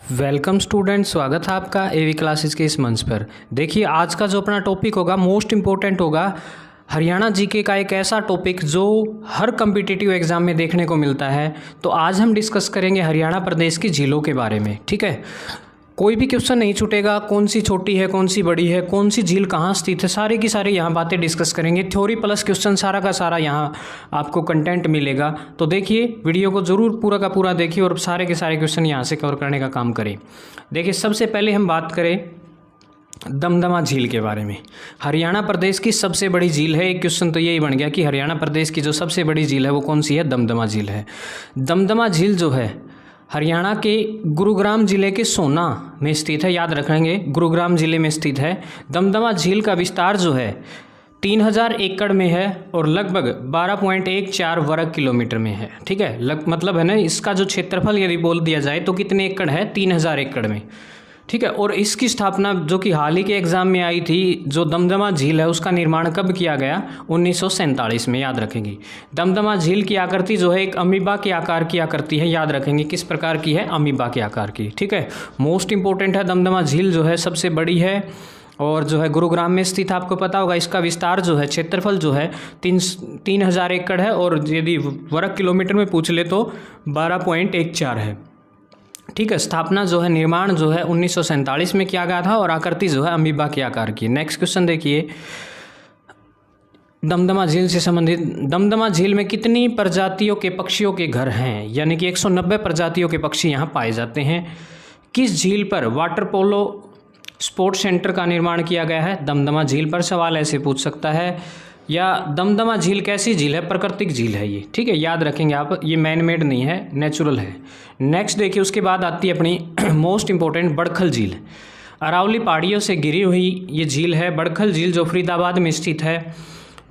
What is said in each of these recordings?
Welcome student, स्वागत है आपका एवी क्लासेस के इस मंच पर। देखिए आज का जो अपना टॉपिक होगा मोस्ट इम्पोर्टेंट होगा हरियाणा जीके का एक ऐसा टॉपिक जो हर कम्पिटिटिव एग्जाम में देखने को मिलता है। तो आज हम डिस्कस करेंगे हरियाणा प्रदेश की झीलों के बारे में। ठीक है, कोई भी क्वेश्चन नहीं छूटेगा, कौन सी छोटी है कौन सी बड़ी है, कौन सी झील कहाँ स्थित है, सारे की सारे यहाँ बातें डिस्कस करेंगे। थ्योरी प्लस क्वेश्चन सारा का सारा यहाँ आपको कंटेंट मिलेगा। तो देखिए वीडियो को ज़रूर पूरा का पूरा देखिए और सारे के सारे क्वेश्चन यहाँ से कवर करने का काम करें। देखिए सबसे पहले हम बात करें दमदमा झील के बारे में। हरियाणा प्रदेश की सबसे बड़ी झील है। एक क्वेश्चन तो यही बन गया कि हरियाणा प्रदेश की जो सबसे बड़ी झील है वो कौन सी है, दमदमा झील है। दमदमा झील जो है हरियाणा के गुरुग्राम जिले के सोना में स्थित है, याद रखेंगे गुरुग्राम जिले में स्थित है। दमदमा झील का विस्तार जो है 3000 एकड़ में है और लगभग 12.14 वर्ग किलोमीटर में है। ठीक है, मतलब है ना, इसका जो क्षेत्रफल यदि बोल दिया जाए तो कितने एकड़ है, 3000 एकड़ में। ठीक है, और इसकी स्थापना जो कि हाल ही के एग्जाम में आई थी, जो दमदमा झील है उसका निर्माण कब किया गया, 1947 में, याद रखेंगे। दमदमा झील की आकृति जो है एक अमीबा के आकार की आकृति है, याद रखेंगे किस प्रकार की है, अमीबा के आकार की। ठीक है, मोस्ट इंपॉर्टेंट है। दमदमा झील जो है सबसे बड़ी है और जो है गुरुग्राम में स्थित, आपको पता होगा। इसका विस्तार जो है, क्षेत्रफल जो है 3000 एकड़ है और यदि वर्ग किलोमीटर में पूछ ले तो 12.14 है। ठीक है, स्थापना जो है, निर्माण जो है 1947 में किया गया था और आकृति जो है अमीबा के आकार की। नेक्स्ट क्वेश्चन देखिए, दमदमा झील से संबंधित, दमदमा झील में कितनी प्रजातियों के पक्षियों के घर हैं, यानी कि 190 प्रजातियों के पक्षी यहाँ पाए जाते हैं। किस झील पर वाटर पोलो स्पोर्ट्स सेंटर का निर्माण किया गया है, दमदमा झील पर, सवाल ऐसे पूछ सकता है। या दमदमा झील कैसी झील है, प्राकृतिक झील है ये। ठीक है, याद रखेंगे आप, ये मैन मेड नहीं है, नेचुरल है। नेक्स्ट देखिए, उसके बाद आती है अपनी मोस्ट इंपॉर्टेंट बड़खल झील। अरावली पहाड़ियों से घिरी हुई ये झील है बड़खल झील, जो फरीदाबाद में स्थित है।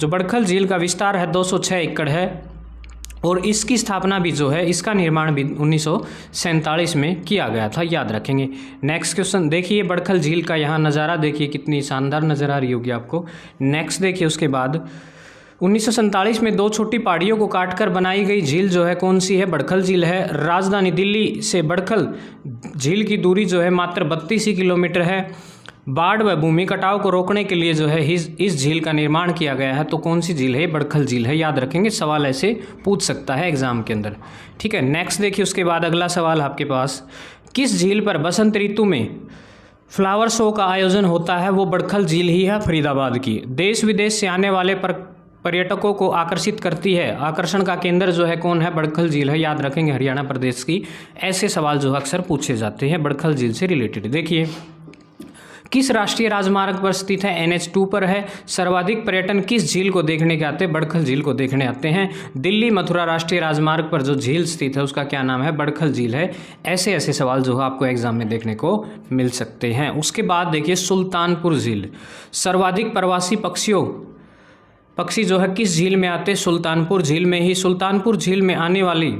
जो बड़खल झील का विस्तार है 206 एकड़ है और इसकी स्थापना भी जो है, इसका निर्माण भी 1947 में किया गया था, याद रखेंगे। नेक्स्ट क्वेश्चन देखिए, बड़खल झील का यहाँ नज़ारा देखिए, कितनी शानदार नज़र आ रही होगी आपको। नेक्स्ट देखिए, उसके बाद 1947 में 2 छोटी पहाड़ियों को काटकर बनाई गई झील जो है कौन सी है, बड़खल झील है। राजधानी दिल्ली से बड़खल झील की दूरी जो है मात्र 32 ही किलोमीटर है। बाढ़ व भूमि कटाव को रोकने के लिए जो है इस झील का निर्माण किया गया है। तो कौन सी झील है, बड़खल झील है, याद रखेंगे, सवाल ऐसे पूछ सकता है एग्जाम के अंदर। ठीक है, नेक्स्ट देखिए, उसके बाद अगला सवाल आपके पास, किस झील पर बसंत ऋतु में फ्लावर शो का आयोजन होता है, वो बड़खल झील ही है, फरीदाबाद की। देश विदेश से आने वाले पर्यटकों को आकर्षित करती है, आकर्षण का केंद्र जो है कौन है, बड़खल झील है, याद रखेंगे, हरियाणा प्रदेश की। ऐसे सवाल जो अक्सर पूछे जाते हैं बड़खल झील से रिलेटेड। देखिए, किस राष्ट्रीय राजमार्ग पर स्थित है, NH2 पर है। सर्वाधिक पर्यटन किस झील को देखने के आते हैं, बड़खल झील को देखने आते हैं। दिल्ली मथुरा राष्ट्रीय राजमार्ग पर जो झील स्थित है उसका क्या नाम है, बड़खल झील है। ऐसे ऐसे सवाल जो है आपको एग्जाम में देखने को मिल सकते हैं। उसके बाद देखिए, सुल्तानपुर झील। सर्वाधिक प्रवासी पक्षी जो है किस झील में आते हैं, सुल्तानपुर झील में ही। सुल्तानपुर झील में आने वाली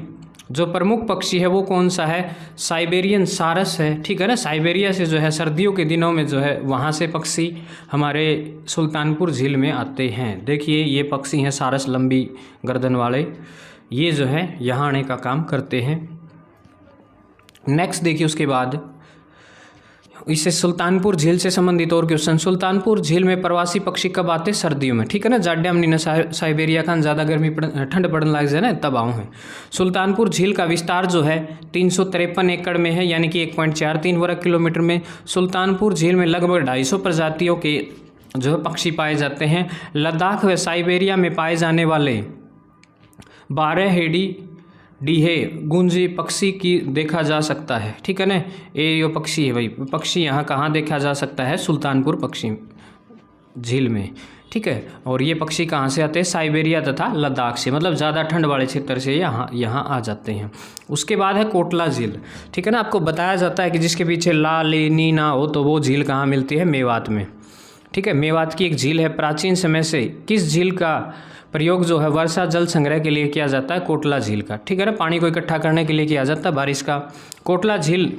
जो प्रमुख पक्षी है वो कौन सा है, साइबेरियन सारस है। ठीक है ना, साइबेरिया से जो है सर्दियों के दिनों में जो है वहाँ से पक्षी हमारे सुल्तानपुर झील में आते हैं। देखिए ये पक्षी हैं सारस, लंबी गर्दन वाले, ये जो है यहाँ आने का काम करते हैं। नेक्स्ट देखिए, उसके बाद इससे सुल्तानपुर झील से संबंधित और क्वेश्चन, सुल्तानपुर झील में प्रवासी पक्षी कब आते, सर्दियों में। ठीक है ना, जाड्या में साइबेरिया खान ज़्यादा गर्मी ठंड पड़ने लग जाए ना तब आऊँ है। सुल्तानपुर झील का विस्तार जो है 353 एकड़ में है, यानी कि 1.43 वर्ग किलोमीटर में। सुल्तानपुर झील में लगभग 250 प्रजातियों के जो है पक्षी पाए जाते हैं। लद्दाख व साइबेरिया में पाए जाने वाले 12 हेडी डीहे गुंजी पक्षी की देखा जा सकता है। ठीक है ना, ये पक्षी है भाई, पक्षी यहाँ कहाँ देखा जा सकता है, सुल्तानपुर पक्षी झील में। ठीक है, और ये पक्षी कहाँ से आते हैं, साइबेरिया तथा लद्दाख से, मतलब ज़्यादा ठंड वाले क्षेत्र से यहाँ आ जाते हैं। उसके बाद है कोटला झील। ठीक है ना, आपको बताया जाता है कि जिसके पीछे ला ले नी ना हो तो वो झील कहाँ मिलती है, मेवात में। ठीक है, मेवात की एक झील है। प्राचीन समय से किस झील का प्रयोग जो है वर्षा जल संग्रह के लिए किया जाता है, कोटला झील का। ठीक है ना, पानी को इकट्ठा करने के लिए किया जाता है बारिश का। कोटला झील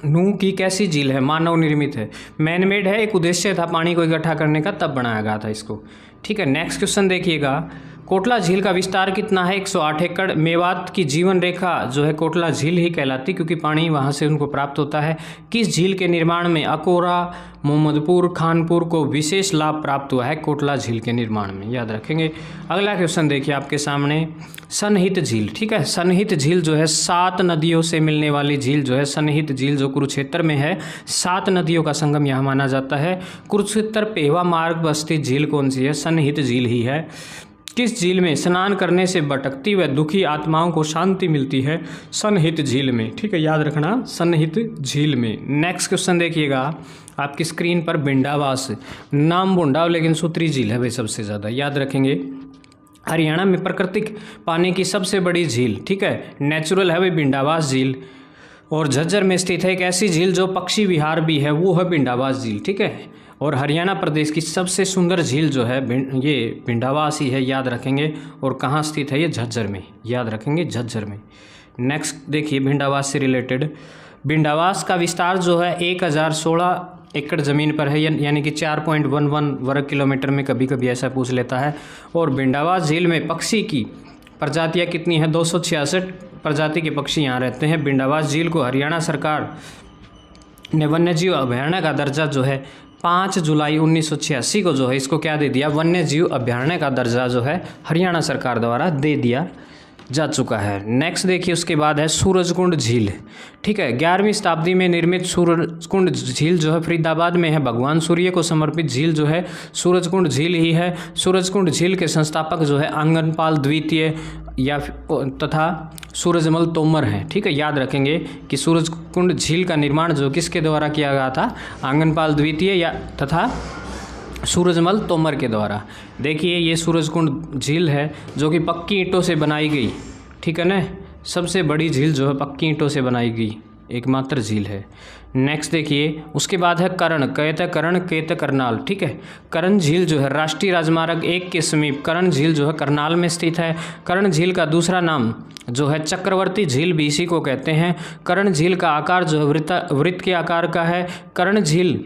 नूह की कैसी झील है, मानव निर्मित है, मैन मेड है, एक उद्देश्य था पानी को इकट्ठा करने का, तब बनाया गया था इसको। ठीक है, नेक्स्ट क्वेश्चन देखिएगा, कोटला झील का विस्तार कितना है? 108 एकड़। मेवात की जीवन रेखा जो है कोटला झील ही कहलाती, क्योंकि पानी वहाँ से उनको प्राप्त होता है। किस झील के निर्माण में अकोरा, मोहम्मदपुर, खानपुर को विशेष लाभ प्राप्त हुआ है? कोटला झील के निर्माण में, याद रखेंगे। अगला क्वेश्चन देखिए आपके सामने, सनहित झील। ठीक है, सनहित झील जो है 7 नदियों से मिलने वाली झील जो है सनहित झील, जो कुरुक्षेत्र में है। 7 नदियों का संगम यहाँ माना जाता है। कुरुक्षेत्र पेहवा मार्ग पर स्थित झील कौन सी है? सनहित झील ही है। किस झील में स्नान करने से भटकती व दुखी आत्माओं को शांति मिलती है? सनहित झील में। ठीक है, याद रखना, सनहित झील में। नेक्स्ट क्वेश्चन देखिएगा आपकी स्क्रीन पर, भिंडावास। नाम भुंडाव लेकिन सूत्री झील है भाई सबसे ज़्यादा, याद रखेंगे। हरियाणा में प्राकृतिक पानी की सबसे बड़ी झील, ठीक है, नेचुरल है भाई भिंडावास झील। और झज्जर में स्थित है एक ऐसी झील जो पक्षी विहार भी है, वो है भिंडावास झील। ठीक है, और हरियाणा प्रदेश की सबसे सुंदर झील जो है ये भिंडावास ही है, याद रखेंगे। और कहाँ स्थित है? ये झज्जर में, याद रखेंगे, झज्जर में। नेक्स्ट देखिए भिंडावास से रिलेटेड, भिंडावास का विस्तार जो है 1016 एकड़ ज़मीन पर है, यानी कि 4.11 वर्ग किलोमीटर में, कभी कभी ऐसा पूछ लेता है। और भिंडावास झील में पक्षी की प्रजातियाँ कितनी हैं? 266 प्रजाति के पक्षी यहाँ रहते हैं। भिंडावास झील को हरियाणा सरकार ने वन्यजीव अभयारण्य का दर्जा जो है 5 जुलाई 1986 को जो है इसको क्या दे दिया? वन्य जीव अभयारण्य का दर्जा जो है हरियाणा सरकार द्वारा दे दिया जा चुका है। नेक्स्ट देखिए, उसके बाद है सूरजकुंड झील। ठीक है, 11वीं शताब्दी में निर्मित सूरजकुंड झील जो है फरीदाबाद में है। भगवान सूर्य को समर्पित झील जो है सूरजकुंड झील ही है। सूरजकुंड झील के संस्थापक जो है आंगनपाल द्वितीय या तथा सूरजमल तोमर हैं। ठीक है, याद रखेंगे कि सूरजकुंड झील का निर्माण जो किसके द्वारा किया गया था? आंगनपाल द्वितीय या तथा सूरजमल तोमर के द्वारा। देखिए ये सूरजकुंड झील है जो कि पक्की ईंटों से बनाई गई, ठीक है ना, सबसे बड़ी झील जो है पक्की ईंटों से बनाई गई एकमात्र झील है। नेक्स्ट देखिए, उसके बाद है करण, करण केत करनाल। ठीक है, करण झील जो है राष्ट्रीय राजमार्ग 1 के समीप करण झील जो है करनाल में स्थित है। करण झील का दूसरा नाम जो है चक्रवर्ती झील भी इसी को कहते हैं। करण झील का आकार जो है वृत्त के आकार का है। करण झील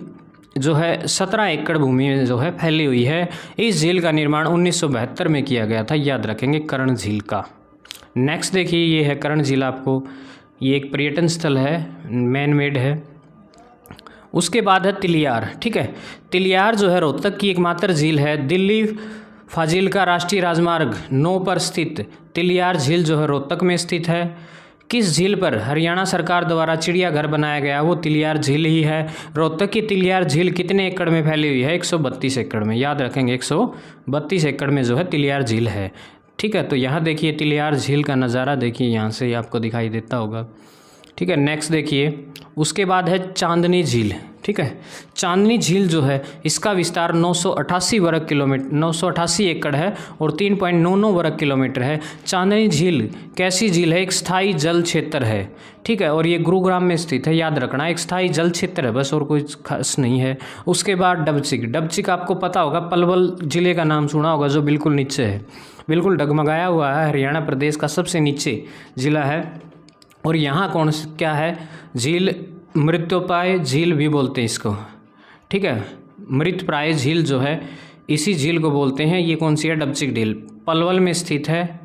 जो है 17 एकड़ भूमि में जो है फैली हुई है। इस झील का निर्माण 1972 में किया गया था, याद रखेंगे, करण झील का। नेक्स्ट देखिए, ये है करण झील, आपको ये एक पर्यटन स्थल है, मैन मेड है। उसके बाद है तिलियार। ठीक है, तिलियार जो है रोहतक की एकमात्र झील है। दिल्ली फाजिल्का राष्ट्रीय राजमार्ग 9 पर स्थित तिलियार झील जो है रोहतक में स्थित है। किस झील पर हरियाणा सरकार द्वारा चिड़ियाघर बनाया गया? वो तिलियार झील ही है। रोहतक की तिलियार झील कितने एकड़ में फैली हुई है? 132 एकड़ में, याद रखेंगे, 132 एकड़ में जो है तिलियार झील है। ठीक है, तो यहाँ देखिए तिलियार झील का नज़ारा देखिए, यहाँ से आपको दिखाई देता होगा। ठीक है, नेक्स्ट देखिए, उसके बाद है चांदनी झील। ठीक है, चांदनी झील जो है इसका विस्तार 988 एकड़ है और 3.99 वर्ग किलोमीटर है। चांदनी झील कैसी झील है? एक स्थायी जल क्षेत्र है। ठीक है, और ये गुरुग्राम में स्थित है, याद रखना, एक स्थायी जल क्षेत्र है बस, और कोई खास नहीं है। उसके बाद डबचिक आपको पता होगा, पलवल जिले का नाम सुना होगा, जो बिल्कुल नीचे है, बिल्कुल डगमगाया हुआ है, हरियाणा प्रदेश का सबसे नीचे जिला है। और यहाँ क्या है? झील मृत्योपाय झील भी बोलते हैं इसको। ठीक है, मृतप्राय झील जो है इसी झील को बोलते हैं। ये कौन सी है? डबचिक झील, पलवल में स्थित है।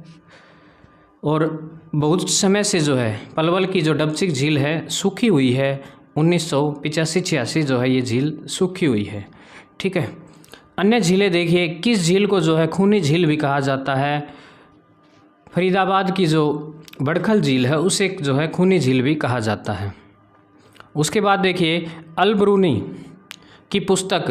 और बहुत समय से जो है पलवल की जो डबचिक झील है सूखी हुई है, 1985-86 जो है ये झील सूखी हुई है। ठीक है, अन्य झीलें देखिए, किस झील को जो है खूनी झील भी कहा जाता है? फरीदाबाद की जो बड़खल झील है उसे जो है खूनी झील भी कहा जाता है। उसके बाद देखिए, अलबरूनी की पुस्तक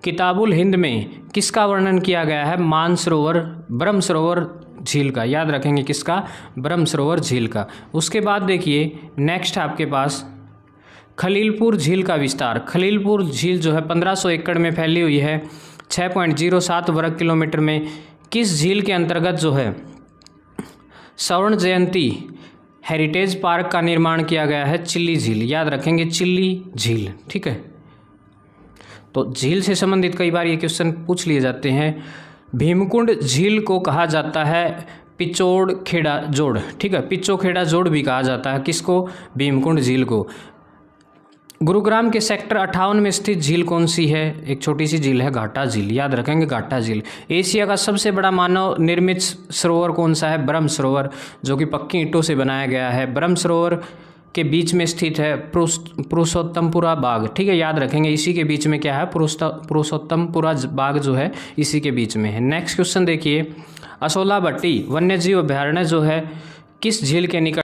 किताबुल हिंद में किसका वर्णन किया गया है? मानसरोवर, ब्रह्म सरोवर झील का, याद रखेंगे, किसका? ब्रह्म सरोवर झील का। उसके बाद देखिए नेक्स्ट आपके पास खलीलपुर झील का विस्तार। खलीलपुर झील जो है 1500 एकड़ में फैली हुई है, 6.07 वर्ग किलोमीटर में। किस झील के अंतर्गत जो है स्वर्ण जयंती हेरिटेज पार्क का निर्माण किया गया है? चिल्ली झील, याद रखेंगे, चिल्ली झील। ठीक है, तो झील से संबंधित कई बार ये क्वेश्चन पूछ लिए जाते हैं। भीमकुंड झील को कहा जाता है पिचोड़ खेड़ा जोड़। ठीक है, पिचो खेड़ा जोड़ भी कहा जाता है, किसको? भीमकुंड झील को। गुरुग्राम के सेक्टर 58 में स्थित झील कौन सी है? एक छोटी सी झील है घाटा झील, याद रखेंगे घाटा झील। एशिया का सबसे बड़ा मानव निर्मित सरोवर कौन सा है? ब्रह्म सरोवर, जो कि पक्की ईंटों से बनाया गया है। ब्रह्म सरोवर के बीच में स्थित है पुरुषोत्तमपुरा बाग, ठीक है, याद रखेंगे इसी के बीच में क्या है, पुरुषोत्तमपुरा बाग जो है इसी के बीच में है। नेक्स्ट क्वेश्चन देखिए, असोला भट्टी वन्यजीव अभयारण्य जो है किस झील के निकट